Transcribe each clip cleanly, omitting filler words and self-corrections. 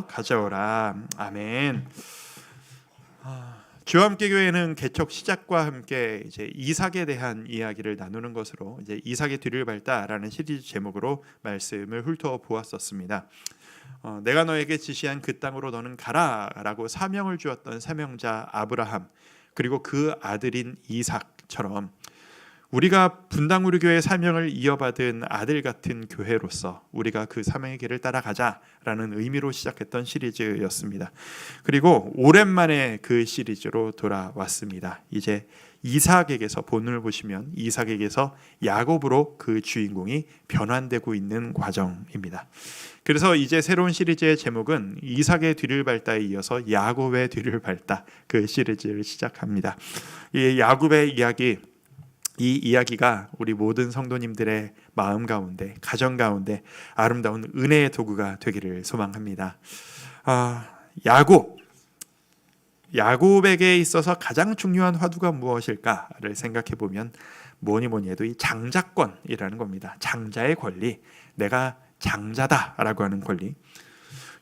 가져오라. 아멘. 주와 함께 교회는 개척 시작과 함께 이제 이삭에 대한 이야기를 나누는 것으로 이제 이삭의 뒤를 밟다라는 시리즈 제목으로 말씀을 훑어 보았었습니다. 내가 너에게 지시한 그 땅으로 너는 가라라고 사명을 주었던 사명자 아브라함, 그리고 그 아들인 이삭처럼 우리가 분당 우리 교회의 사명을 이어받은 아들 같은 교회로서 우리가 그 사명의 길을 따라가자라는 의미로 시작했던 시리즈였습니다. 그리고 오랜만에 그 시리즈로 돌아왔습니다. 이제 이삭에게서, 본문을 보시면 이삭에게서 야곱으로 그 주인공이 변환되고 있는 과정입니다. 그래서 이제 새로운 시리즈의 제목은 이삭의 뒤를 밟다에 이어서 야곱의 뒤를 밟다, 그 시리즈를 시작합니다. 이 야곱의 이야기, 이 이야기가 우리 모든 성도님들의 마음 가운데, 가정 가운데 아름다운 은혜의 도구가 되기를 소망합니다. 야곱에게 있어서 가장 중요한 화두가 무엇일까를 생각해 보면 뭐니 해도 이 장자권이라는 겁니다. 장자의 권리, 내가 장자다라고 하는 권리.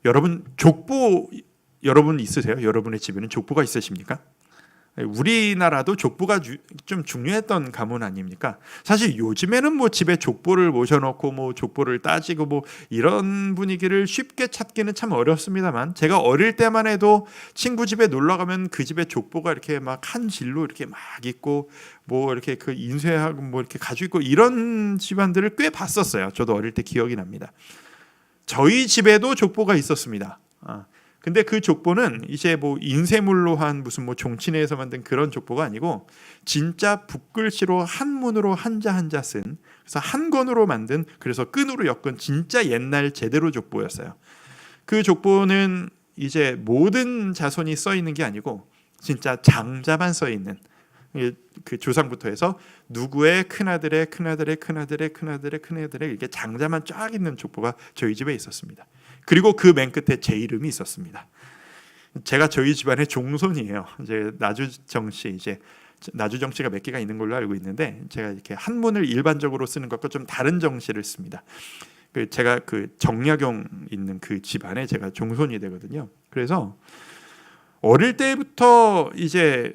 여러분 여러분 있으세요? 여러분의 집에는 족보가 있으십니까? 우리나라도 족보가 좀 중요했던 가문 아닙니까? 사실 요즘에는 뭐 집에 족보를 모셔놓고 뭐 족보를 따지고 뭐 이런 분위기를 쉽게 찾기는 참 어렵습니다만, 제가 어릴 때만 해도 친구 집에 놀러 가면 그 집에 족보가 이렇게 막 한 질로 이렇게 막 있고 뭐 이렇게 그 인쇄하고 뭐 이렇게 가지고 있고 이런 집안들을 꽤 봤었어요. 저도 어릴 때 기억이 납니다. 저희 집에도 족보가 있었습니다. 근데 그 족보는 이제 뭐 인쇄물로 한 무슨 뭐 종친회에서 만든 그런 족보가 아니고 진짜 붓글씨로 한문으로 한자 한자 쓴, 그래서 한 권으로 만든, 그래서 끈으로 엮은 진짜 옛날 제대로 족보였어요. 그 족보는 이제 모든 자손이 써 있는 게 아니고 진짜 장자만 써 있는, 그 조상부터 해서 누구의 큰아들의 큰아들의 큰아들의 큰아들의 큰아들의 이렇게 장자만 쫙 있는 족보가 저희 집에 있었습니다. 그리고 그 맨 끝에 제 이름이 있었습니다. 제가 저희 집안의 종손이에요. 이제 나주정 씨가 몇 개가 있는 걸로 알고 있는데, 제가 이렇게 한문을 일반적으로 쓰는 것과 좀 다른 정씨를 씁니다. 제가 그 정약용 있는 그 집안에 제가 종손이 되거든요. 그래서 어릴 때부터 이제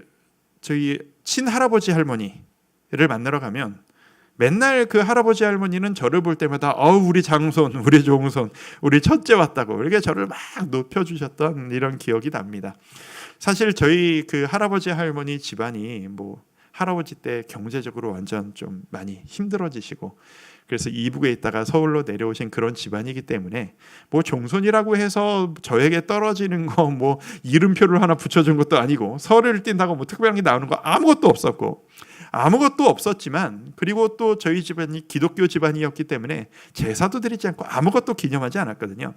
저희 친할아버지 할머니를 만나러 가면 맨날 그 할아버지 할머니는 저를 볼 때마다 우리 장손, 우리 종손, 우리 첫째 왔다고 이렇게 저를 막 높여주셨던 이런 기억이 납니다. 사실 저희 그 할아버지 할머니 집안이 뭐 할아버지 때 경제적으로 완전 좀 많이 힘들어지시고, 그래서 이북에 있다가 서울로 내려오신 그런 집안이기 때문에 뭐 종손이라고 해서 저에게 떨어지는 거 뭐 이름표를 하나 붙여준 것도 아니고, 설을 띈다고 뭐 특별한 게 나오는 거 아무것도 없었지만, 그리고 또 저희 집안이 기독교 집안이었기 때문에 제사도 드리지 않고 아무것도 기념하지 않았거든요.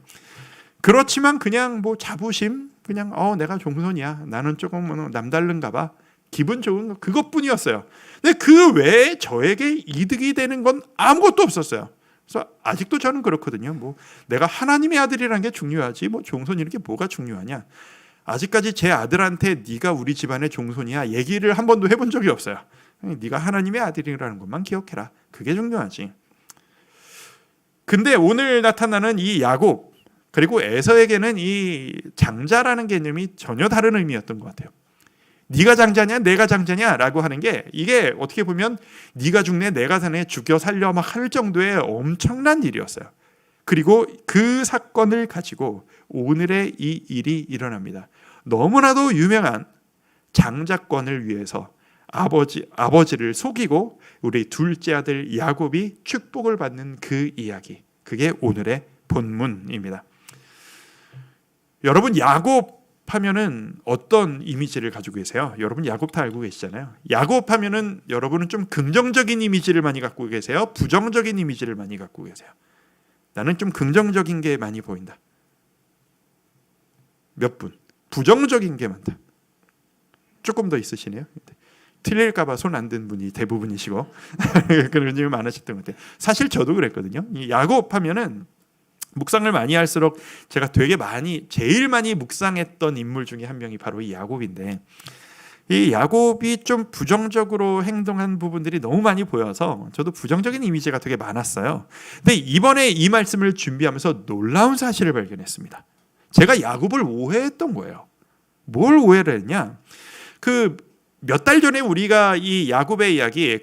그렇지만 그냥 뭐 자부심, 그냥 내가 종손이야, 나는 조금 남다른가 봐, 기분 좋은 거, 그것뿐이었어요. 근데 그 외에 저에게 이득이 되는 건 아무것도 없었어요. 그래서 아직도 저는 그렇거든요. 뭐 내가 하나님의 아들이라는 게 중요하지 뭐 종손이라는 게 뭐가 중요하냐. 아직까지 제 아들한테 네가 우리 집안의 종손이야 얘기를 한 번도 해본 적이 없어요. 네가 하나님의 아들이라는 것만 기억해라, 그게 중요하지. 근데 오늘 나타나는 이 야곱, 그리고 에서에게는 이 장자라는 개념이 전혀 다른 의미였던 것 같아요. 네가 장자냐 내가 장자냐 라고 하는 게, 이게 어떻게 보면 네가 죽네 내가 사네 죽여 살려 막 할 정도의 엄청난 일이었어요. 그리고 그 사건을 가지고 오늘의 이 일이 일어납니다. 너무나도 유명한 장자권을 위해서 아버지를 속이고 우리 둘째 아들 야곱이 축복을 받는 그 이야기, 그게 오늘의 본문입니다. 여러분, 야곱 하면은 어떤 이미지를 가지고 계세요? 여러분 야곱 다 알고 계시잖아요. 야곱 하면은 여러분은 좀 긍정적인 이미지를 많이 갖고 계세요? 부정적인 이미지를 많이 갖고 계세요? 나는 좀 긍정적인 게 많이 보인다. 몇 분? 부정적인 게 많다. 조금 더 있으시네요. 틀릴까봐 손 안 든 분이 대부분이시고 그런 일이 많으셨던 것 같아요. 사실 저도 그랬거든요. 이 야곱 하면은 묵상을 많이 할수록 제가 제일 많이 묵상했던 인물 중에 한 명이 바로 이 야곱인데, 이 야곱이 좀 부정적으로 행동한 부분들이 너무 많이 보여서 저도 부정적인 이미지가 되게 많았어요. 근데 이번에 이 말씀을 준비하면서 놀라운 사실을 발견했습니다. 제가 야곱을 오해했던 거예요. 뭘 오해를 했냐? 몇 달 전에 우리가 이 야곱의 이야기,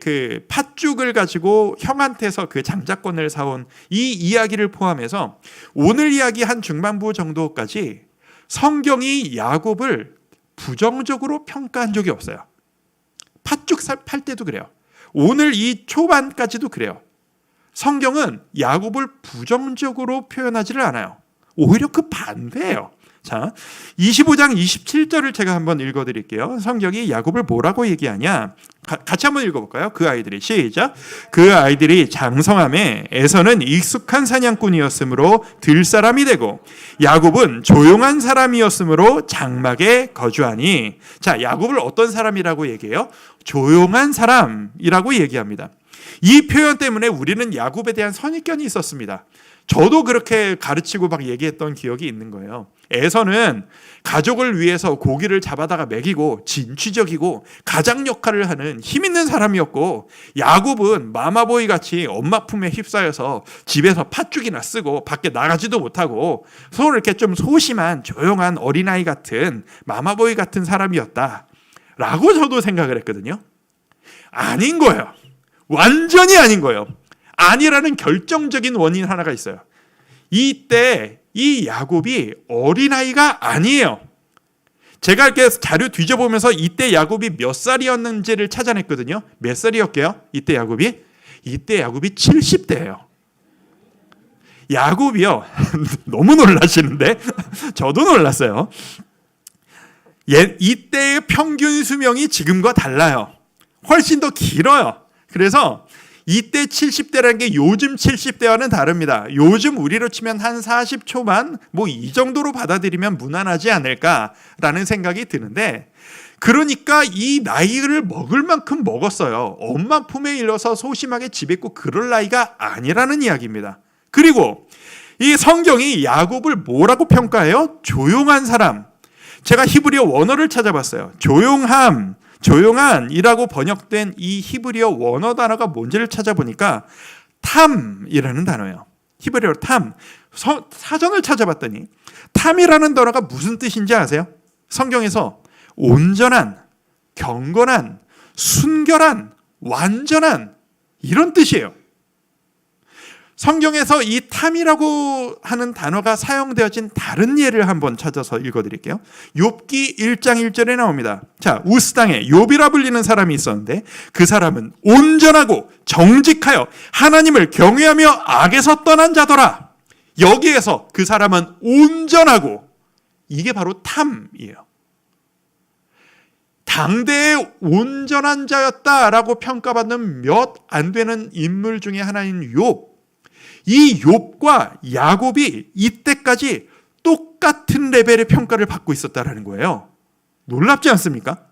팥죽을 가지고 형한테서 장자권을 사온 이 이야기를 포함해서 오늘 이야기 한 중반부 정도까지 성경이 야곱을 부정적으로 평가한 적이 없어요. 팥죽 팔 때도 그래요. 오늘 이 초반까지도 그래요. 성경은 야곱을 부정적으로 표현하지를 않아요. 오히려 그 반대예요. 자, 25장 27절을 제가 한번 읽어드릴게요. 성경이 야곱을 뭐라고 얘기하냐? 같이 한번 읽어볼까요? 그 아이들이 시작. 그 아이들이 장성함에 에서는 익숙한 사냥꾼이었으므로 들사람이 되고 야곱은 조용한 사람이었으므로 장막에 거주하니. 자, 야곱을 어떤 사람이라고 얘기해요? 조용한 사람이라고 얘기합니다. 이 표현 때문에 우리는 야곱에 대한 선입견이 있었습니다. 저도 그렇게 가르치고 막 얘기했던 기억이 있는 거예요. 에서는 가족을 위해서 고기를 잡아다가 먹이고 진취적이고 가장 역할을 하는 힘 있는 사람이었고, 야곱은 마마보이 같이 엄마 품에 휩싸여서 집에서 팥죽이나 쓰고 밖에 나가지도 못하고 서로 이렇게 좀 소심한 조용한 어린아이 같은 마마보이 같은 사람이었다 라고 저도 생각을 했거든요. 아닌 거예요. 완전히 아닌 거예요. 아니라는 결정적인 원인 하나가 있어요. 이때 이 야곱이 어린아이가 아니에요. 제가 이렇게 자료 뒤져보면서 이때 야곱이 몇 살이었는지를 찾아냈거든요. 몇 살이었게요? 이때 야곱이 70대예요. 야곱이요. 너무 놀라시는데 저도 놀랐어요. 이때의 평균 수명이 지금과 달라요. 훨씬 더 길어요. 그래서 이때 70대라는 게 요즘 70대와는 다릅니다. 요즘 우리로 치면 한 40초만 이 정도로 받아들이면 무난하지 않을까라는 생각이 드는데, 그러니까 이 나이를 먹을 만큼 먹었어요. 엄마 품에 일러서 소심하게 집에 있고 그럴 나이가 아니라는 이야기입니다. 그리고 이 성경이 야곱을 뭐라고 평가해요? 조용한 사람. 제가 히브리어 원어를 찾아봤어요. 조용한이라고 번역된 이 히브리어 원어 단어가 뭔지를 찾아보니까 탐이라는 단어예요. 히브리어로 탐. 사전을 찾아봤더니 탐이라는 단어가 무슨 뜻인지 아세요? 성경에서 온전한, 경건한, 순결한, 완전한 이런 뜻이에요. 성경에서 이 탐이라고 하는 단어가 사용되어진 다른 예를 한번 찾아서 읽어드릴게요. 욥기 1장 1절에 나옵니다. 자, 우스 땅에 욥이라 불리는 사람이 있었는데 그 사람은 온전하고 정직하여 하나님을 경외하며 악에서 떠난 자더라. 여기에서 그 사람은 온전하고, 이게 바로 탐이에요. 당대의 온전한 자였다라고 평가받는 몇 안 되는 인물 중에 하나인 욥. 이 욥과 야곱이 이때까지 똑같은 레벨의 평가를 받고 있었다라는 거예요. 놀랍지 않습니까?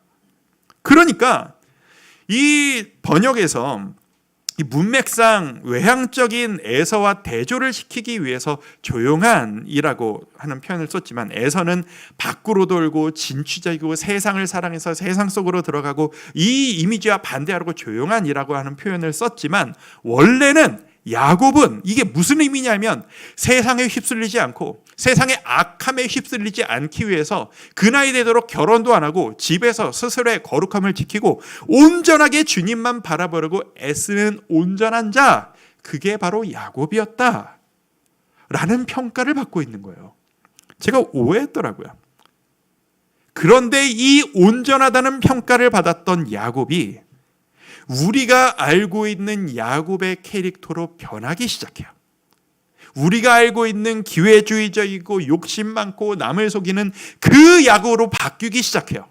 그러니까 이 번역에서 이 문맥상 외향적인 에서와 대조를 시키기 위해서 조용한이라고 하는 표현을 썼지만, 에서는 밖으로 돌고 진취적이고 세상을 사랑해서 세상 속으로 들어가고 이 이미지와 반대하고 조용한이라고 하는 표현을 썼지만, 원래는 야곱은 이게 무슨 의미냐면 세상에 휩쓸리지 않고 세상의 악함에 휩쓸리지 않기 위해서 그 나이 되도록 결혼도 안 하고 집에서 스스로의 거룩함을 지키고 온전하게 주님만 바라보려고 애쓰는 온전한 자, 그게 바로 야곱이었다 라는 평가를 받고 있는 거예요. 제가 오해했더라고요. 그런데 이 온전하다는 평가를 받았던 야곱이 우리가 알고 있는 야곱의 캐릭터로 변하기 시작해요. 우리가 알고 있는 기회주의적이고 욕심 많고 남을 속이는 그 야곱으로 바뀌기 시작해요.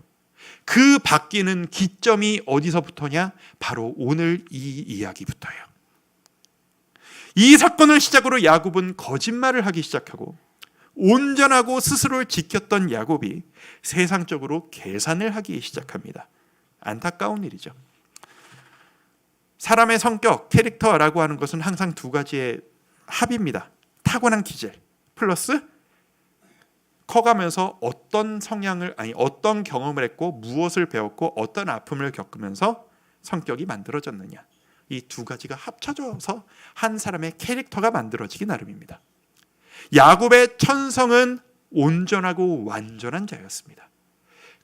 그 바뀌는 기점이 어디서부터냐? 바로 오늘 이 이야기부터예요. 이 사건을 시작으로 야곱은 거짓말을 하기 시작하고, 온전하고 스스로를 지켰던 야곱이 세상적으로 계산을 하기 시작합니다. 안타까운 일이죠. 사람의 성격, 캐릭터라고 하는 것은 항상 두 가지의 합입니다. 타고난 기질 플러스 커가면서 어떤 어떤 경험을 했고 무엇을 배웠고 어떤 아픔을 겪으면서 성격이 만들어졌느냐, 이 두 가지가 합쳐져서 한 사람의 캐릭터가 만들어지기 나름입니다. 야곱의 천성은 온전하고 완전한 자였습니다.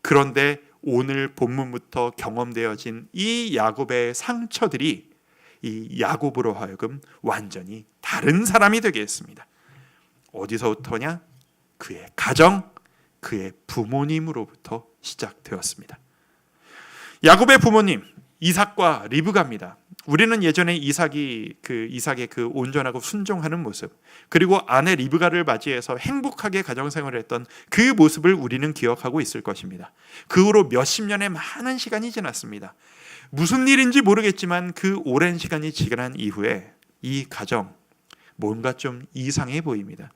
그런데 오늘 본문부터 경험되어진 이 야곱의 상처들이 이 야곱으로 하여금 완전히 다른 사람이 되게 했습니다. 어디서부터냐? 그의 가정, 그의 부모님으로부터 시작되었습니다. 야곱의 부모님 이삭과 리브가입니다. 우리는 예전에 이삭의 그 온전하고 순종하는 모습, 그리고 아내 리브가를 맞이해서 행복하게 가정생활을 했던 그 모습을 우리는 기억하고 있을 것입니다. 그 후로 몇십 년의 많은 시간이 지났습니다. 무슨 일인지 모르겠지만 그 오랜 시간이 지난 이후에 이 가정 뭔가 좀 이상해 보입니다.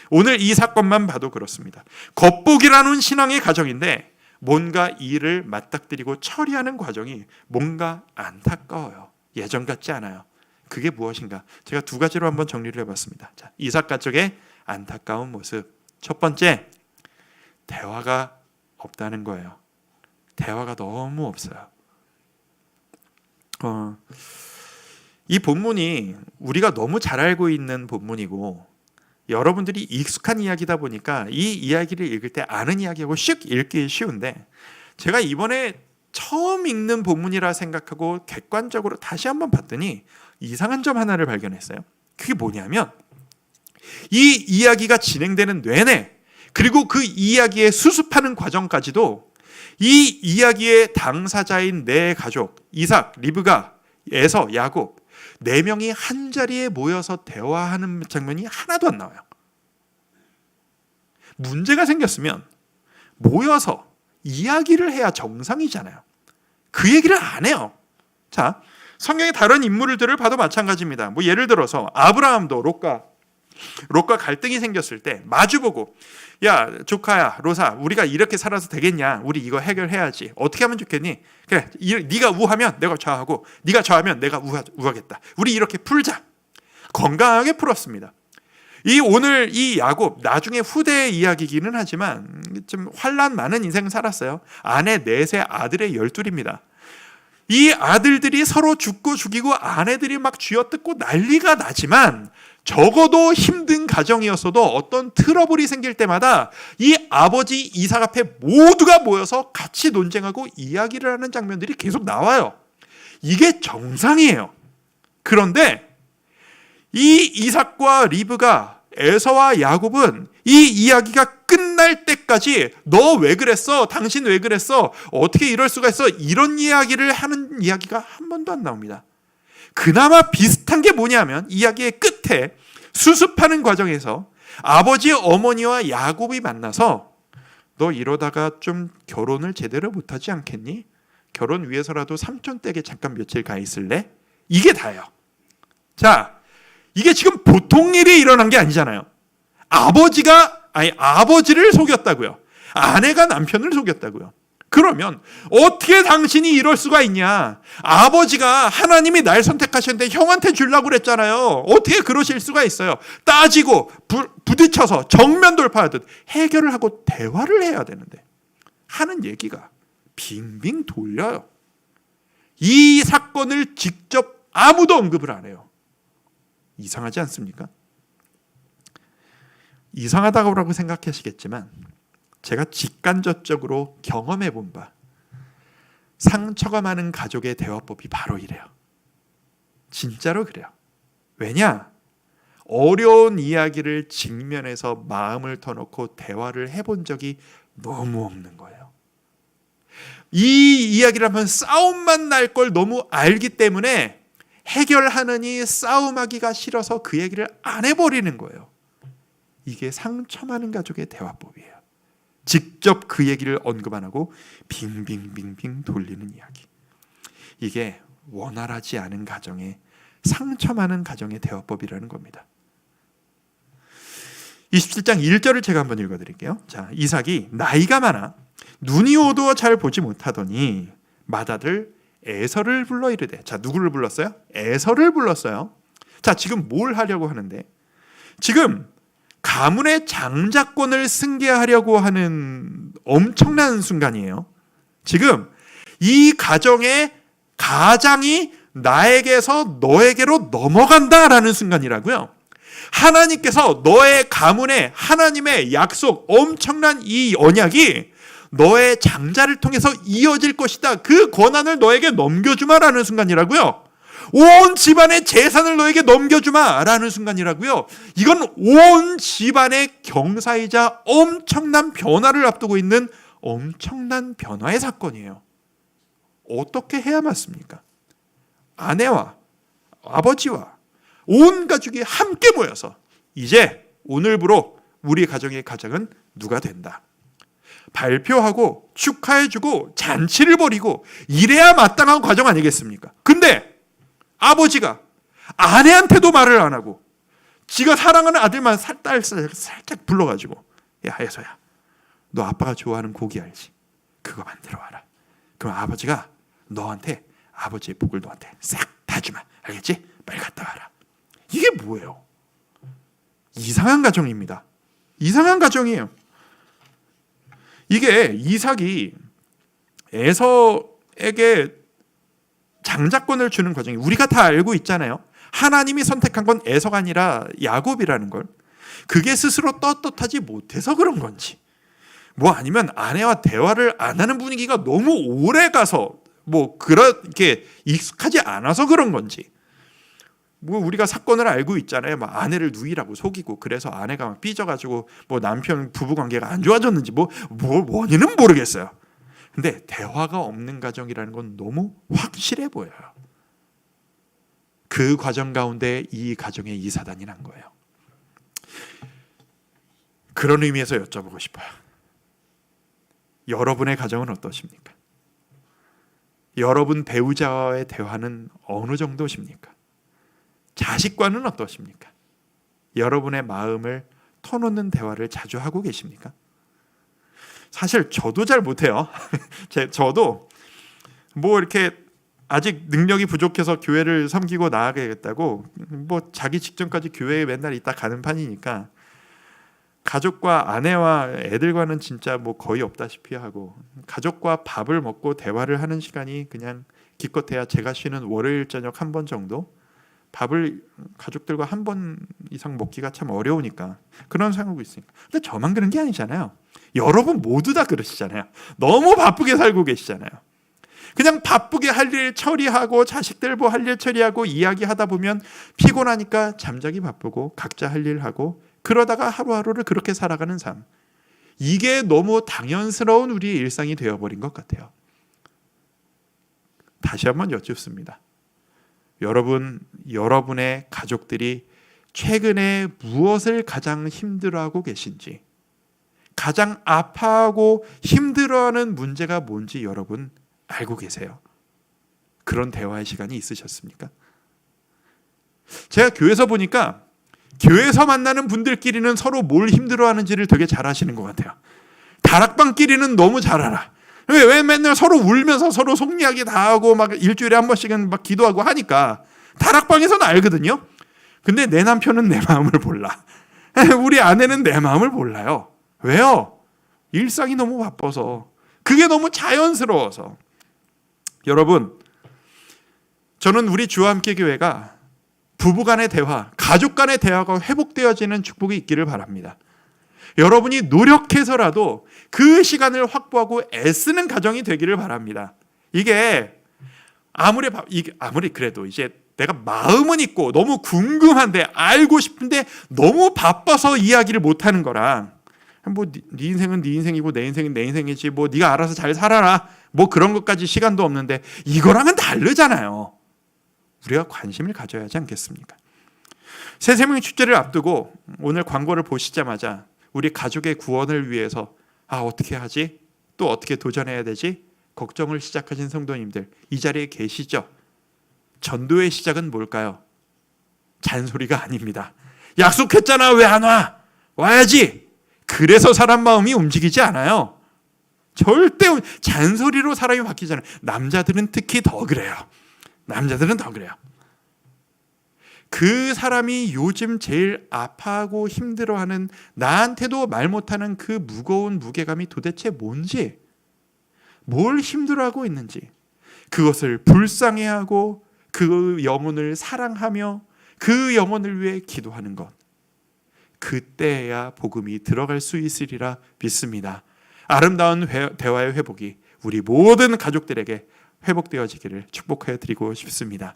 오늘 이 사건만 봐도 그렇습니다. 겉보기라는 신앙의 가정인데 뭔가 일을 맞닥뜨리고 처리하는 과정이 뭔가 안타까워요. 예전 같지 않아요. 그게 무엇인가? 제가 두 가지로 한번 정리를 해봤습니다. 자, 이삭 가족의 안타까운 모습. 첫 번째, 대화가 없다는 거예요. 대화가 너무 없어요. 이 본문이 우리가 너무 잘 알고 있는 본문이고 여러분들이 익숙한 이야기다 보니까 이 이야기를 읽을 때 아는 이야기하고 슉 읽기 쉬운데, 제가 이번에 처음 읽는 본문이라 생각하고 객관적으로 다시 한번 봤더니 이상한 점 하나를 발견했어요. 그게 뭐냐면 이 이야기가 진행되는 내내, 그리고 그 이야기의 수습하는 과정까지도 이 이야기의 당사자인 네 가족, 이삭, 리브가, 에서, 야곱, 네 명이 한 자리에 모여서 대화하는 장면이 하나도 안 나와요. 문제가 생겼으면 모여서 이야기를 해야 정상이잖아요. 그 얘기를 안 해요. 자, 성경의 다른 인물들을 봐도 마찬가지입니다. 뭐 예를 들어서 아브라함도 롯과 갈등이 생겼을 때 마주보고, 야 조카야 로사, 우리가 이렇게 살아서 되겠냐? 우리 이거 해결해야지. 어떻게 하면 좋겠니? 그래, 네가 우하면 내가 좌하고 네가 좌하면 내가 우하겠다. 우리 이렇게 풀자. 건강하게 풀었습니다. 오늘 이 야곱, 나중에 후대의 이야기이기는 하지만 좀 환란 많은 인생 살았어요. 아내 넷의 아들의 12입니다. 이 아들들이 서로 죽고 죽이고 아내들이 막 쥐어뜯고 난리가 나지만 적어도 힘든 가정이었어도 어떤 트러블이 생길 때마다 이 아버지 이삭 앞에 모두가 모여서 같이 논쟁하고 이야기를 하는 장면들이 계속 나와요. 이게 정상이에요. 그런데 이 이삭과 리브가, 에서와 야곱은 이 이야기가 끝날 때까지 너 왜 그랬어? 당신 왜 그랬어? 어떻게 이럴 수가 있어? 이런 이야기를 하는 이야기가 한 번도 안 나옵니다. 그나마 비슷한 게 뭐냐면 이야기의 끝에 수습하는 과정에서 아버지 어머니와 야곱이 만나서 너 이러다가 좀 결혼을 제대로 못하지 않겠니? 결혼 위해서라도 삼촌 댁에 잠깐 며칠 가 있을래? 이게 다예요. 자, 이게 지금 보통 일이 일어난 게 아니잖아요. 아버지를 속였다고요. 아내가 남편을 속였다고요. 그러면 어떻게 당신이 이럴 수가 있냐? 아버지가 하나님이 날 선택하셨는데 형한테 주려고 그랬잖아요. 어떻게 그러실 수가 있어요? 따지고 부딪혀서 정면 돌파하듯 해결을 하고 대화를 해야 되는데 하는 얘기가 빙빙 돌려요. 이 사건을 직접 아무도 언급을 안 해요. 이상하지 않습니까? 이상하다고 생각하시겠지만 제가 직간접적으로 경험해 본 바, 상처가 많은 가족의 대화법이 바로 이래요. 진짜로 그래요. 왜냐? 어려운 이야기를 직면해서 마음을 터놓고 대화를 해본 적이 너무 없는 거예요. 이 이야기를 하면 싸움만 날 걸 너무 알기 때문에 해결하느니 싸움하기가 싫어서 그 얘기를 안 해버리는 거예요. 이게 상처 많은 가족의 대화법이에요. 직접 그 얘기를 언급 안 하고 빙빙빙빙 돌리는 이야기. 이게 원활하지 않은 가정의, 상처 많은 가정의 대화법이라는 겁니다. 27장 1절을 제가 한번 읽어드릴게요. 자, 이삭이 나이가 많아 눈이 어두워 잘 보지 못하더니 맏아들 에서를 불러 이르되. 자, 누구를 불렀어요? 에서를 불렀어요. 자, 지금 뭘 하려고 하는데? 지금 가문의 장자권을 승계하려고 하는 엄청난 순간이에요. 지금 이 가정의 가장이 나에게서 너에게로 넘어간다라는 순간이라고요. 하나님께서 너의 가문에 하나님의 약속, 엄청난 이 언약이 너의 장자를 통해서 이어질 것이다. 그 권한을 너에게 넘겨주마라는 순간이라고요. 온 집안의 재산을 너에게 넘겨주마라는 순간이라고요. 이건 온 집안의 경사이자 엄청난 변화를 앞두고 있는 엄청난 변화의 사건이에요. 어떻게 해야 맞습니까? 아내와 아버지와 온 가족이 함께 모여서 이제 오늘부로 우리 가정의 가장은 누가 된다. 발표하고 축하해주고 잔치를 벌이고 이래야 마땅한 과정 아니겠습니까? 근데 아버지가 아내한테도 말을 안 하고 지가 사랑하는 아들만 딸 살짝 불러가지고 야 혜서야 너 아빠가 좋아하는 고기 알지? 그거 만들어 와라. 그럼 아버지가 너한테 아버지의 복을 너한테 싹 다 주마. 알겠지? 빨리 갔다 와라. 이게 뭐예요? 이상한 가정입니다. 이상한 가정이에요. 이게 이삭이 에서에게 장자권을 주는 과정이 우리가 다 알고 있잖아요. 하나님이 선택한 건 에서가 아니라 야곱이라는 걸. 그게 스스로 떳떳하지 못해서 그런 건지 뭐 아니면 아내와 대화를 안 하는 분위기가 너무 오래 가서 뭐 그렇게 익숙하지 않아서 그런 건지 뭐 우리가 사건을 알고 있잖아요. 막 아내를 누이라고 속이고 그래서 아내가 막 삐져가지고 뭐 남편 부부 관계가 안 좋아졌는지 뭐 원인은 모르겠어요. 근데 대화가 없는 가정이라는 건 너무 확실해 보여요. 그 과정 가운데 이 가정에 이 사단이 난 거예요. 그런 의미에서 여쭤보고 싶어요. 여러분의 가정은 어떠십니까? 여러분 배우자와의 대화는 어느 정도십니까? 자식과는 어떠십니까? 여러분의 마음을 터놓는 대화를 자주 하고 계십니까? 사실 저도 잘 못해요. 저도 뭐 이렇게 아직 능력이 부족해서 교회를 섬기고 나아가겠다고 뭐 자기 직전까지 교회에 맨날 있다 가는 판이니까 가족과 아내와 애들과는 진짜 뭐 거의 없다시피 하고 가족과 밥을 먹고 대화를 하는 시간이 그냥 기껏해야 제가 쉬는 월요일 저녁 한 번 정도 밥을 가족들과 한 번 이상 먹기가 참 어려우니까 그런 생각하고 있으니까. 근데 저만 그런 게 아니잖아요. 여러분 모두 다 그러시잖아요. 너무 바쁘게 살고 계시잖아요. 그냥 바쁘게 할 일 처리하고 자식들 뭐 할 일 처리하고 이야기하다 보면 피곤하니까 잠자기 바쁘고 각자 할 일 하고 그러다가 하루하루를 그렇게 살아가는 삶. 이게 너무 당연스러운 우리의 일상이 되어버린 것 같아요. 다시 한번 여쭙습니다. 여러분의 가족들이 최근에 무엇을 가장 힘들어하고 계신지, 가장 아파하고 힘들어하는 문제가 뭔지 여러분 알고 계세요? 그런 대화의 시간이 있으셨습니까? 제가 교회에서 보니까 교회에서 만나는 분들끼리는 서로 뭘 힘들어하는지를 되게 잘 아시는 것 같아요. 다락방끼리는 너무 잘 알아. 왜 맨날 서로 울면서 서로 속 이야기 다 하고 막 일주일에 한 번씩은 막 기도하고 하니까 다락방에서는 알거든요. 근데 내 남편은 내 마음을 몰라. 우리 아내는 내 마음을 몰라요. 왜요? 일상이 너무 바빠서. 그게 너무 자연스러워서. 여러분, 저는 우리 주와 함께 교회가 부부간의 대화, 가족 간의 대화가 회복되어지는 축복이 있기를 바랍니다. 여러분이 노력해서라도 그 시간을 확보하고 애쓰는 가정이 되기를 바랍니다. 이게 아무리 그래도 이제 내가 마음은 있고 너무 궁금한데 알고 싶은데 너무 바빠서 이야기를 못하는 거랑 뭐 네 인생은 네 인생이고 내 인생은 내 인생이지 뭐 네가 알아서 잘 살아라 뭐 그런 것까지 시간도 없는데 이거랑은 다르잖아요. 우리가 관심을 가져야 하지 않겠습니까? 새 생명 축제를 앞두고 오늘 광고를 보시자마자 우리 가족의 구원을 위해서 어떻게 하지? 또 어떻게 도전해야 되지? 걱정을 시작하신 성도님들 이 자리에 계시죠? 전도의 시작은 뭘까요? 잔소리가 아닙니다. 약속했잖아 왜 안 와? 와야지. 그래서 사람 마음이 움직이지 않아요. 절대 잔소리로 사람이 바뀌잖아요. 남자들은 특히 더 그래요. 남자들은 더 그래요. 그 사람이 요즘 제일 아파하고 힘들어하는 나한테도 말 못하는 그 무거운 무게감이 도대체 뭔지, 뭘 힘들어하고 있는지 그것을 불쌍해하고 그 영혼을 사랑하며 그 영혼을 위해 기도하는 것. 그때야 복음이 들어갈 수 있으리라 믿습니다. 아름다운 대화의 회복이 우리 모든 가족들에게 회복되어지기를 축복해 드리고 싶습니다.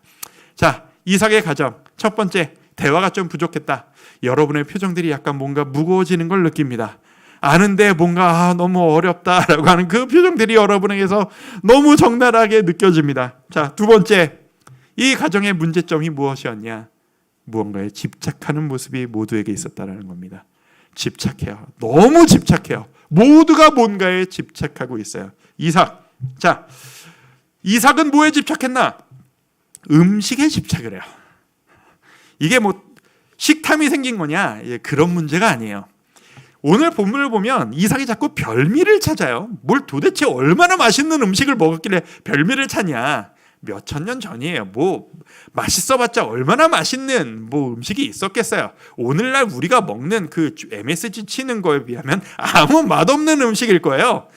자, 이삭의 가정 첫 번째, 대화가 좀 부족했다. 여러분의 표정들이 약간 뭔가 무거워지는 걸 느낍니다. 아는데 뭔가 너무 어렵다라고 하는 그 표정들이 여러분에게서 너무 적나라하게 느껴집니다. 자, 두 번째, 이 가정의 문제점이 무엇이었냐? 무언가에 집착하는 모습이 모두에게 있었다는 겁니다. 집착해요. 너무 집착해요. 모두가 뭔가에 집착하고 있어요. 이삭. 자, 이삭은 뭐에 집착했나? 음식에 집착을 해요. 이게 뭐 식탐이 생긴 거냐? 그런 문제가 아니에요. 오늘 본문을 보면 이삭이 자꾸 별미를 찾아요. 뭘 도대체 얼마나 맛있는 음식을 먹었길래 별미를 찾냐? 몇천 년 전이에요. 뭐 맛있어봤자 얼마나 맛있는 뭐 음식이 있었겠어요. 오늘날 우리가 먹는 그 MSG 치는 거에 비하면 아무 맛없는 음식일 거예요.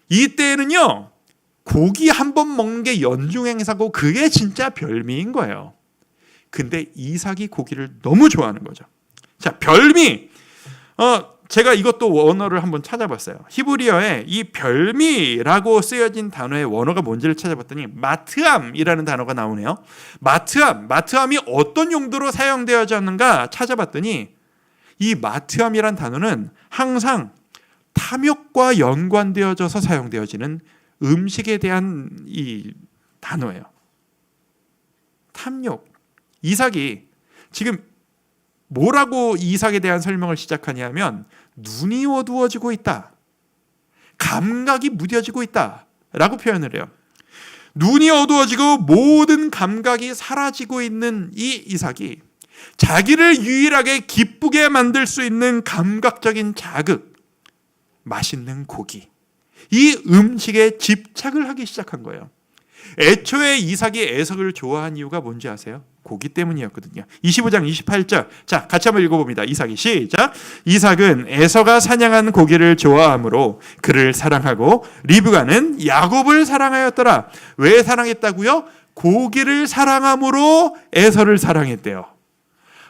이때는요, 고기 한 번 먹는 게 연중행사고 그게 진짜 별미인 거예요. 근데 이삭이 고기를 너무 좋아하는 거죠. 자, 별미. 제가 이것도 원어를 한번 찾아봤어요. 히브리어에 이 별미라고 쓰여진 단어의 원어가 뭔지를 찾아봤더니 마트암이라는 단어가 나오네요. 마트암이 어떤 용도로 사용되어졌는가 찾아봤더니 이 마트암이란 단어는 항상 탐욕과 연관되어져서 사용되어지는 음식에 대한 이 단어예요. 탐욕. 이삭이 지금 뭐라고 이삭에 대한 설명을 시작하냐면 눈이 어두워지고 있다. 감각이 무뎌지고 있다. 라고 표현을 해요. 눈이 어두워지고 모든 감각이 사라지고 있는 이 이삭이 자기를 유일하게 기쁘게 만들 수 있는 감각적인 자극, 맛있는 고기, 이 음식에 집착을 하기 시작한 거예요. 애초에 이삭이 에서를 좋아한 이유가 뭔지 아세요? 고기 때문이었거든요. 25장 28절. 자, 같이 한번 읽어봅니다. 이삭이 시작. 이삭은 에서가 사냥한 고기를 좋아하므로 그를 사랑하고 리브가는 야곱을 사랑하였더라. 왜 사랑했다고요? 고기를 사랑함으로 에서를 사랑했대요.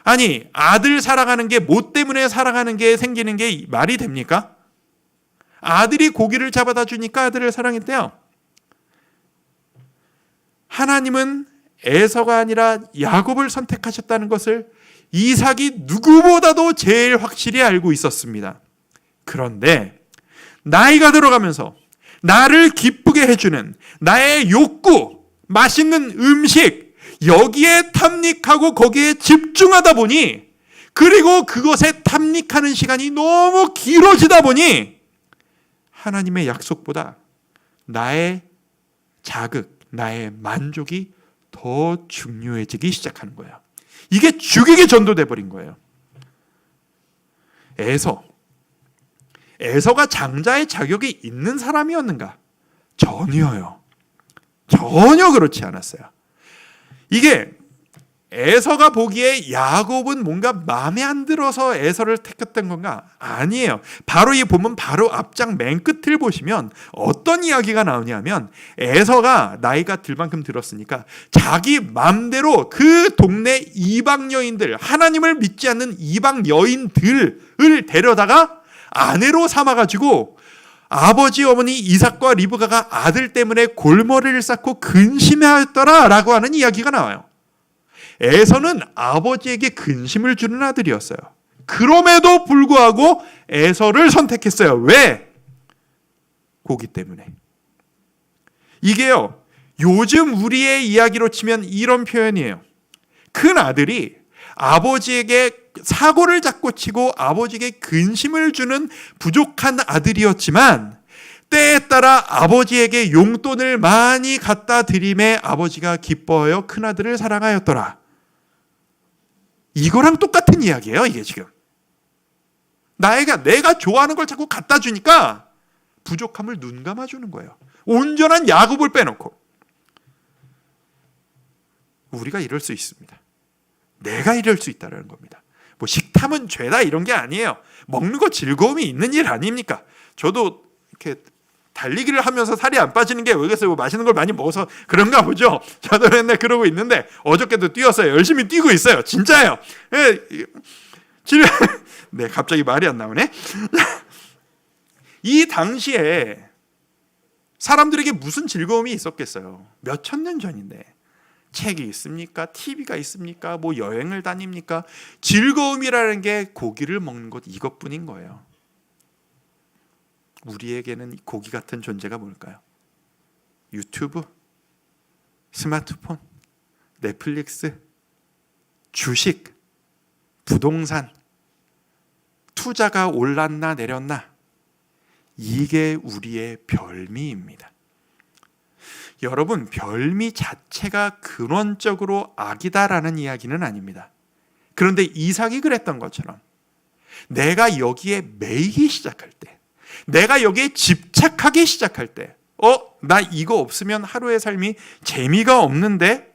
아니, 아들 사랑하는 게 뭐 때문에 사랑하는 게 생기는 게 말이 됩니까? 아들이 고기를 잡아다 주니까 아들을 사랑했대요. 하나님은 에서가 아니라 야곱을 선택하셨다는 것을 이삭이 누구보다도 제일 확실히 알고 있었습니다. 그런데 나이가 들어가면서 나를 기쁘게 해주는 나의 욕구, 맛있는 음식, 여기에 탐닉하고 거기에 집중하다 보니, 그리고 그것에 탐닉하는 시간이 너무 길어지다 보니 하나님의 약속보다 나의 자극, 나의 만족이 더 중요해지기 시작하는 거예요. 이게 죽이게 전도돼 버린 거예요. 에서가 장자의 자격이 있는 사람이었는가? 전혀요. 전혀 그렇지 않았어요. 이게 에서가 보기에 야곱은 뭔가 마음에 안 들어서 에서를 택했던 건가? 아니에요. 바로 이 본문 바로 앞장 맨 끝을 보시면 어떤 이야기가 나오냐면 에서가 나이가 들 만큼 들었으니까 자기 마음대로 그 동네 이방 여인들, 하나님을 믿지 않는 이방 여인들을 데려다가 아내로 삼아가지고 아버지 어머니 이삭과 리브가가 아들 때문에 골머리를 쌓고 근심하였더라라고 하는 이야기가 나와요. 에서는 아버지에게 근심을 주는 아들이었어요. 그럼에도 불구하고 에서를 선택했어요. 왜? 고기 때문에. 이게요, 요즘 우리의 이야기로 치면 이런 표현이에요. 큰 아들이 아버지에게 사고를 잡고 치고 아버지에게 근심을 주는 부족한 아들이었지만 때에 따라 아버지에게 용돈을 많이 갖다 드림에 아버지가 기뻐하여 큰아들을 사랑하였더라. 이거랑 똑같은 이야기예요. 이게 지금 내가 좋아하는 걸 자꾸 갖다 주니까 부족함을 눈 감아주는 거예요. 온전한 야곱을 빼놓고. 우리가 이럴 수 있습니다. 내가 이럴 수 있다는 겁니다. 뭐 식탐은 죄다 이런 게 아니에요. 먹는 거 즐거움이 있는 일 아닙니까? 저도 이렇게 달리기를 하면서 살이 안 빠지는 게 왜겠어요? 뭐 맛있는 걸 많이 먹어서 그런가 보죠. 저도 맨날 그러고 있는데 어저께도 뛰었어요. 열심히 뛰고 있어요. 진짜예요. 네, 갑자기 말이 안 나오네. 이 당시에 사람들에게 무슨 즐거움이 있었겠어요? 몇 천 년 전인데. 책이 있습니까? TV가 있습니까? 뭐 여행을 다닙니까? 즐거움이라는 게 고기를 먹는 것 이것뿐인 거예요. 우리에게는 고기 같은 존재가 뭘까요? 유튜브, 스마트폰, 넷플릭스, 주식, 부동산, 투자가 올랐나 내렸나, 이게 우리의 별미입니다. 여러분, 별미 자체가 근원적으로 악이다라는 이야기는 아닙니다. 그런데 이삭이 그랬던 것처럼 내가 여기에 매이기 시작할 때, 내가 여기에 집착하기 시작할 때, 나 이거 없으면 하루의 삶이 재미가 없는데?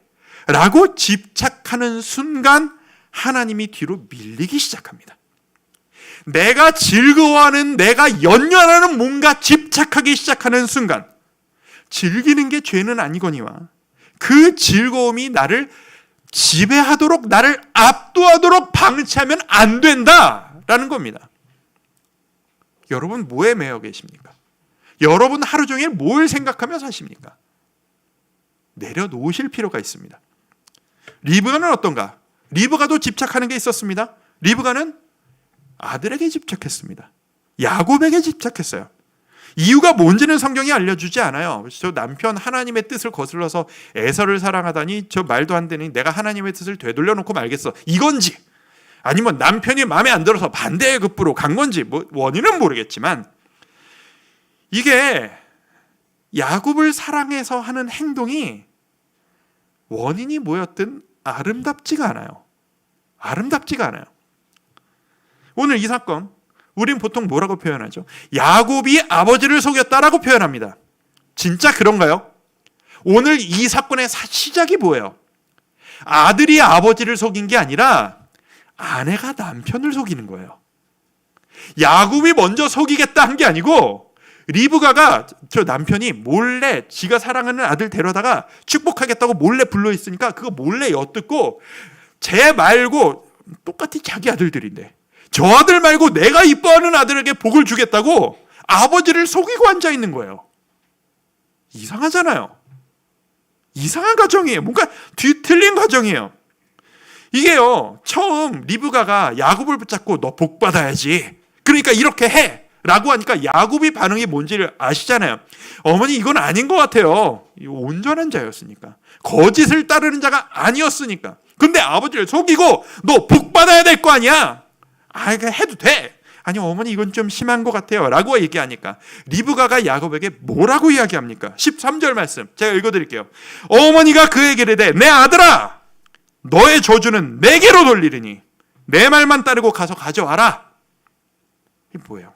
라고 집착하는 순간 하나님이 뒤로 밀리기 시작합니다. 내가 즐거워하는, 내가 연연하는 뭔가 집착하기 시작하는 순간, 즐기는 게 죄는 아니거니와 그 즐거움이 나를 지배하도록, 나를 압도하도록 방치하면 안 된다라는 겁니다. 여러분, 뭐에 매여 계십니까? 여러분 하루 종일 뭘 생각하며 사십니까? 내려놓으실 필요가 있습니다. 리브가는 어떤가? 리브가도 집착하는 게 있었습니다. 리브가는 아들에게 집착했습니다. 야곱에게 집착했어요. 이유가 뭔지는 성경이 알려주지 않아요. 저 남편 하나님의 뜻을 거슬러서 에서를 사랑하다니 저 말도 안 되니 내가 하나님의 뜻을 되돌려 놓고 말겠어, 이건지, 아니면 남편이 마음에 안 들어서 반대의 급부로 간 건지, 뭐 원인은 모르겠지만, 이게 야곱을 사랑해서 하는 행동이 원인이 뭐였든 아름답지가 않아요. 아름답지가 않아요. 오늘 이 사건, 우린 보통 뭐라고 표현하죠? 야곱이 아버지를 속였다라고 표현합니다. 진짜 그런가요? 오늘 이 사건의 시작이 뭐예요? 아들이 아버지를 속인 게 아니라 아내가 남편을 속이는 거예요. 야곱이 먼저 속이겠다 한 게 아니고, 리브가가, 저 남편이 몰래 지가 사랑하는 아들 데려다가 축복하겠다고 몰래 불러있으니까 그거 몰래 엿듣고, 쟤 말고 똑같이 자기 아들들인데 저 아들 말고 내가 이뻐하는 아들에게 복을 주겠다고 아버지를 속이고 앉아있는 거예요. 이상하잖아요. 이상한 가정이에요. 뭔가 뒤틀린 가정이에요. 이게요, 처음 리브가가 야곱을 붙잡고 너 복 받아야지, 그러니까 이렇게 해 라고 하니까 야곱이 반응이 뭔지를 아시잖아요. 어머니, 이건 아닌 것 같아요. 온전한 자였으니까, 거짓을 따르는 자가 아니었으니까. 근데 아버지를 속이고 너 복 받아야 될 거 아니야, 그냥 해도 돼. 아니 어머니, 이건 좀 심한 것 같아요 라고 얘기하니까 리브가가 야곱에게 뭐라고 이야기합니까? 13절 말씀 제가 읽어드릴게요. 어머니가 그에게 이르되 내 아들아, 너의 저주는 내게로 돌리리니 내 말만 따르고 가서 가져와라. 이게 뭐예요?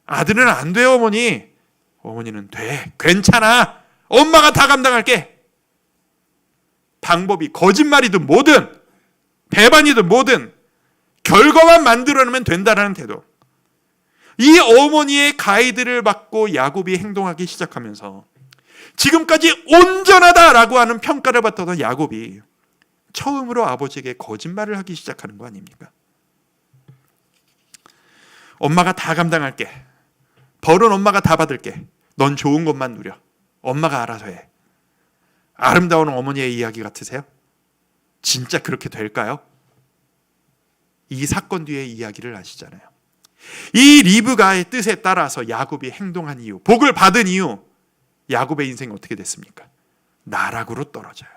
아들은 안 돼요 어머니. 어머니는 돼, 괜찮아, 엄마가 다 감당할게. 방법이 거짓말이든 뭐든 배반이든 뭐든 결과만 만들어내면 된다라는 태도. 이 어머니의 가이드를 받고 야곱이 행동하기 시작하면서 지금까지 온전하다라고 하는 평가를 받던 야곱이 처음으로 아버지에게 거짓말을 하기 시작하는 거 아닙니까? 엄마가 다 감당할게, 벌은 엄마가 다 받을게, 넌 좋은 것만 누려, 엄마가 알아서 해. 아름다운 어머니의 이야기 같으세요? 진짜 그렇게 될까요? 이 사건 뒤의 이야기를 아시잖아요. 이 리브가의 뜻에 따라서 야곱이 행동한 이유, 복을 받은 이유, 야곱의 인생이 어떻게 됐습니까? 나락으로 떨어져요.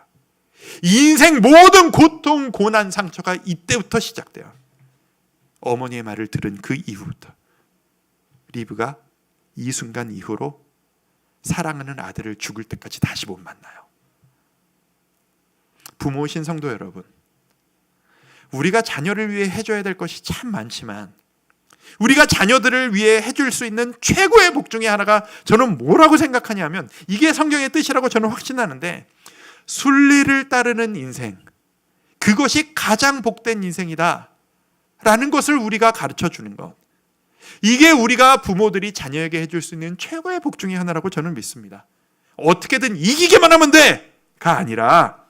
이 인생 모든 고통, 고난, 상처가 이때부터 시작돼요. 어머니의 말을 들은 그 이후부터 리브가 이 순간 이후로 사랑하는 아들을 죽을 때까지 다시 못 만나요. 부모이신 성도 여러분, 우리가 자녀를 위해 해줘야 될 것이 참 많지만 우리가 자녀들을 위해 해줄 수 있는 최고의 복 중에 하나가 저는 뭐라고 생각하냐면, 이게 성경의 뜻이라고 저는 확신하는데, 순리를 따르는 인생, 그것이 가장 복된 인생이다 라는 것을 우리가 가르쳐 주는 것, 이게 우리가 부모들이 자녀에게 해줄 수 있는 최고의 복 중에 하나라고 저는 믿습니다. 어떻게든 이기기만 하면 돼가 아니라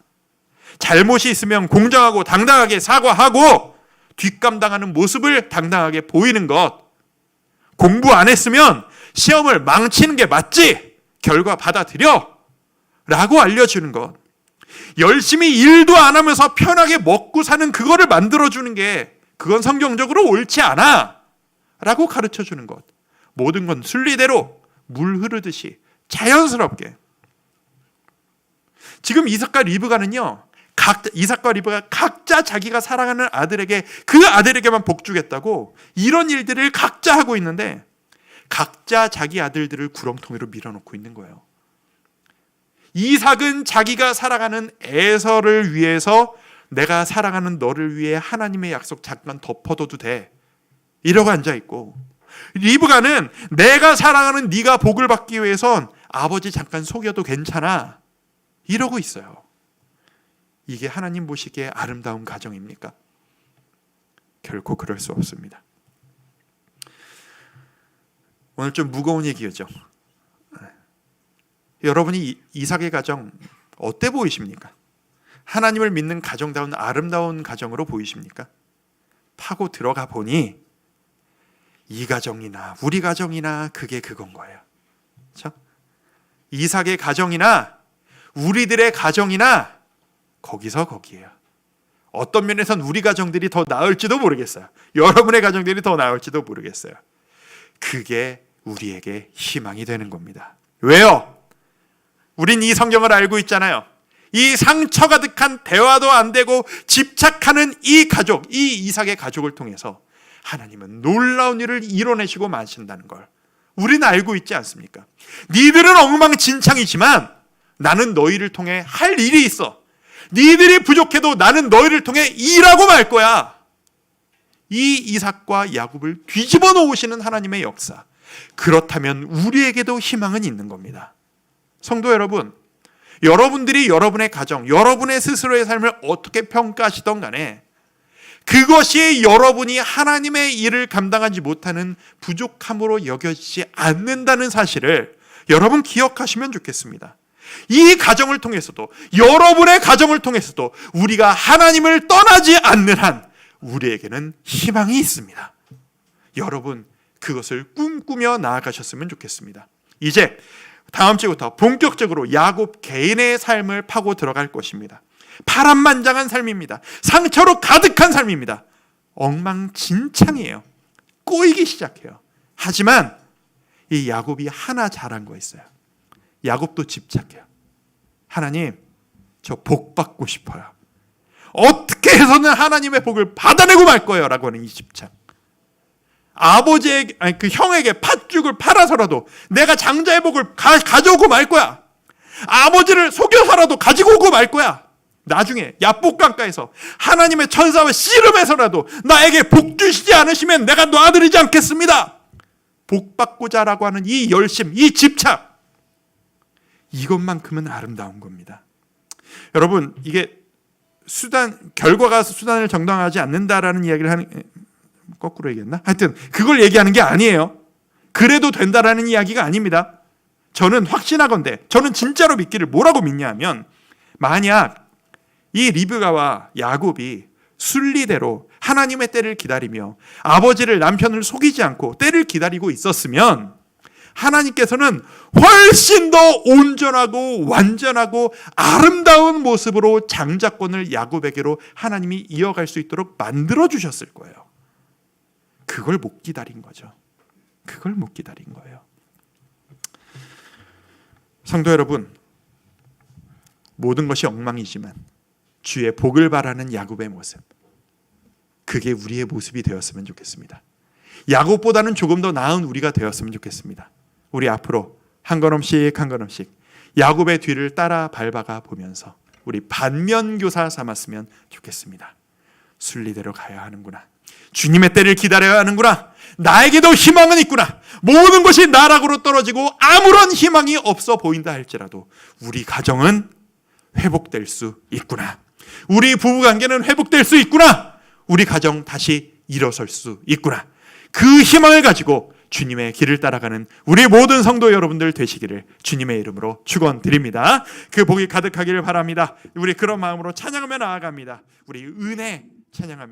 잘못이 있으면 공정하고 당당하게 사과하고 뒷감당하는 모습을 당당하게 보이는 것, 공부 안 했으면 시험을 망치는 게 맞지, 결과 받아들여 라고 알려주는 것, 열심히 일도 안 하면서 편하게 먹고 사는 그거를 만들어주는 게 그건 성경적으로 옳지 않아 라고 가르쳐주는 것, 모든 건 순리대로 물 흐르듯이 자연스럽게. 지금 이삭과 리브가는요, 이삭과 리브가 각자 자기가 사랑하는 아들에게, 그 아들에게만 복 주겠다고 이런 일들을 각자 하고 있는데 각자 자기 아들들을 구렁텅이로 밀어놓고 있는 거예요. 이삭은 자기가 사랑하는 에서를 위해서 내가 사랑하는 너를 위해 하나님의 약속 잠깐 덮어둬도 돼 이러고 앉아있고, 리브가는 내가 사랑하는 네가 복을 받기 위해선 아버지 잠깐 속여도 괜찮아 이러고 있어요. 이게 하나님 보시기에 아름다운 가정입니까? 결코 그럴 수 없습니다. 오늘 좀 무거운 얘기죠. 여러분이 이삭의 가정 어때 보이십니까? 하나님을 믿는 가정다운 아름다운 가정으로 보이십니까? 파고 들어가 보니 이 가정이나 우리 가정이나 그게 그건 거예요. 그렇죠? 이삭의 가정이나 우리들의 가정이나 거기서 거기에요. 어떤 면에선 우리 가정들이 더 나을지도 모르겠어요. 여러분의 가정들이 더 나을지도 모르겠어요. 그게 우리에게 희망이 되는 겁니다. 왜요? 우린 이 성경을 알고 있잖아요. 이 상처 가득한 대화도 안 되고 집착하는 이 가족, 이 이삭의 가족을 통해서 하나님은 놀라운 일을 이뤄내시고 마신다는 걸 우리는 알고 있지 않습니까? 니들은 엉망진창이지만 나는 너희를 통해 할 일이 있어. 니들이 부족해도 나는 너희를 통해 일하고 말 거야. 이 이삭과 야곱을 뒤집어 놓으시는 하나님의 역사, 그렇다면 우리에게도 희망은 있는 겁니다. 성도 여러분, 여러분들이 여러분의 가정, 여러분의 스스로의 삶을 어떻게 평가하시던 간에 그것이 여러분이 하나님의 일을 감당하지 못하는 부족함으로 여겨지지 않는다는 사실을 여러분 기억하시면 좋겠습니다. 이 가정을 통해서도, 여러분의 가정을 통해서도 우리가 하나님을 떠나지 않는 한 우리에게는 희망이 있습니다. 여러분, 그것을 꿈꾸며 나아가셨으면 좋겠습니다. 이제 다음 주부터 본격적으로 야곱 개인의 삶을 파고 들어갈 것입니다. 파란만장한 삶입니다. 상처로 가득한 삶입니다. 엉망진창이에요. 꼬이기 시작해요. 하지만 이 야곱이 하나 잘한 거 있어요. 야곱도 집착해요. 하나님, 저 복 받고 싶어요. 어떻게 해서는 하나님의 복을 받아내고 말 거예요 라고 하는 이 집착. 아버지에게, 아니 그 형에게 팥죽을 팔아서라도 내가 장자의 복을 가져오고 말 거야. 아버지를 속여서라도 가지고 오고 말 거야. 나중에 야복강가에서 하나님의 천사와 씨름해서라도 나에게 복 주시지 않으시면 내가 놔드리지 않겠습니다. 복 받고자라고 하는 이 열심, 이 집착, 이것만큼은 아름다운 겁니다. 여러분, 이게 결과가 수단을 정당하지 않는다라는 이야기를 하는, 거꾸로 얘기했나? 하여튼 그걸 얘기하는 게 아니에요. 그래도 된다라는 이야기가 아닙니다. 저는 확신하건대, 저는 진짜로 믿기를 뭐라고 믿냐 하면, 만약 이 리브가와 야곱이 순리대로 하나님의 때를 기다리며 아버지를, 남편을 속이지 않고 때를 기다리고 있었으면 하나님께서는 훨씬 더 온전하고 완전하고 아름다운 모습으로 장자권을 야곱에게로 하나님이 이어갈 수 있도록 만들어 주셨을 거예요. 그걸 못 기다린 거죠. 그걸 못 기다린 거예요. 성도 여러분, 모든 것이 엉망이지만 주의 복을 바라는 야곱의 모습, 그게 우리의 모습이 되었으면 좋겠습니다. 야곱보다는 조금 더 나은 우리가 되었으면 좋겠습니다. 우리 앞으로 한 걸음씩 한 걸음씩 야곱의 뒤를 따라 밟아가 보면서 우리 반면교사 삼았으면 좋겠습니다. 순리대로 가야 하는구나. 주님의 때를 기다려야 하는구나. 나에게도 희망은 있구나. 모든 것이 나락으로 떨어지고 아무런 희망이 없어 보인다 할지라도 우리 가정은 회복될 수 있구나. 우리 부부관계는 회복될 수 있구나. 우리 가정 다시 일어설 수 있구나. 그 희망을 가지고 주님의 길을 따라가는 우리 모든 성도 여러분들 되시기를 주님의 이름으로 축원드립니다. 그 복이 가득하기를 바랍니다. 우리 그런 마음으로 찬양하며 나아갑니다. 우리 은혜 찬양합니다.